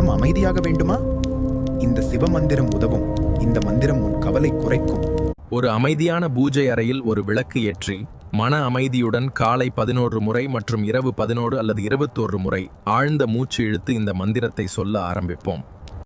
மனம் அமைதியாக வேண்டுமா? இந்த சிவமந்திரம் உதவும். இந்த மந்திரம் உன் கவலை குறைக்கும். ஒரு அமைதியான பூஜை அறையில் ஒரு விளக்கு ஏற்றி மன அமைதியுடன் காலை 11 முறை மற்றும் இரவு 11 அல்லது 21 முறை ஆழ்ந்த மூச்சு இழுத்து இந்த மந்திரத்தை சொல்ல ஆரம்பிப்போம்.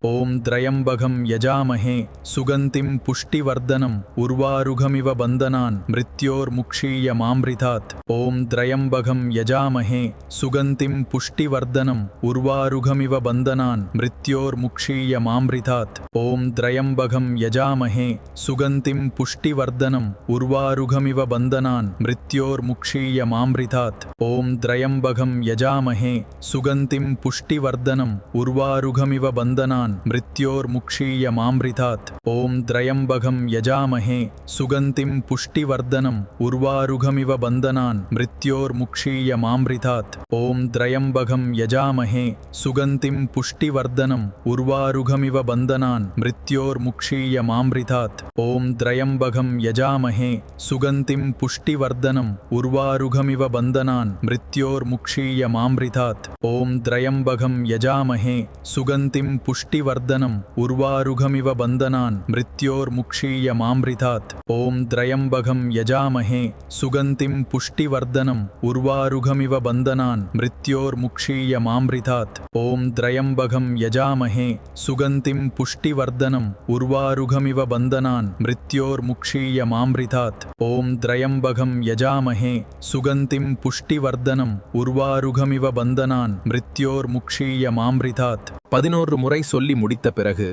ஓம் திரயம்பகம் யஜாமஹே சுகந்திம் புஷ்டிவர்தனம் உர்வாருகமிவ பந்தனான் மிருத்யோர் முக்ஷீய மாம்ரிதாத். ஓம் திரயம்பகம் யஜாமஹே சுகந்திம் புஷ்டிவர்தனம் உர்வாருகமிவ பந்தனான் மிருத்யோர் முக்ஷீய மாம்ரிதாத். ஓம் திரயம்பகம் யஜாமஹே சுகந்திம் புஷ்டிவர்தனம் உர்வாருகமிவ பந்தனான் மிருத்யோர் முக்ஷீய மாம்ரிதாத். ஓம் திரயம்பகம் யஜாமஹே சுகந்திம் புஷ்டிவர்தனம் உர்வாருகமிவ பந்தனான் மிருத்யோர் முக்ஷீய மாம்ரிதாத். ஓம் திரயம்பகம் யஜாமஹே சுகந்திம் புஷ்டிவர்தனம் உர்வாருகமிவ பந்தனான் மிருத்யோர் முக்ஷீய மாம்ரிதாத். ஓம் திரயம்பகம் யஜாமஹே சுகந்திம் புஷ்டிவர்தனம் உர்வாருகமிவ பந்தனான் மிருத்யோர் முக்ஷீய மாம்ரிதாத். ஓம் திரயம்பகம் யஜாமஹே சுகந்திம் புஷ்டிவர்தனம் உர்வாருகமிவ பந்தனான் மிருத்யோர் முக்ஷீய மாம்ரிதாத். ஓம் திரயம்பகம் யஜாமஹே சுகந்திம் புஷ்டிவர்தனம் உர்வாருகமிவ பந்தனான் மிருத்யோர் முக்ஷீய மாம்ரிதாத். ஓம் திரயம்பகம் யஜாமஹே சுகந்திம் புஷ்டிவர்தனம் உர்வாருகமிவ பந்தனான் மிருத்யோர் முக்ஷீய மாம்ரிதாத். ஓம் திரயம்பகம் யஜாமஹே சுகந்திம் புஷ்டிவர்தனம் உர்வாருகமிவ பந்தனான் மிருத்யோர் முக்ஷீய மாம்ரிதாத். ஓம் திரயம்பகம் யஜாமஹே சுகந்திம் புஷ்டிவர்தனம் உர்வாருகமிவ பந்தனான் மிருத்யோர் முக்ஷீய மாம்ரிதாத். 11 முறை சொல்லி முடித்த பிறகு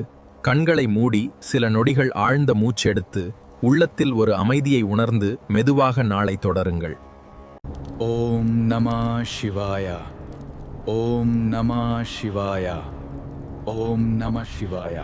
கண்களை மூடி சில நொடிகள் ஆழ்ந்த மூச்செடுத்து உள்ளத்தில் ஒரு அமைதியை உணர்ந்து மெதுவாக நாளை தொடருங்கள். ஓம் நமா சிவாய. ஓம் நமா சிவாய. ஓம் நம சிவாய.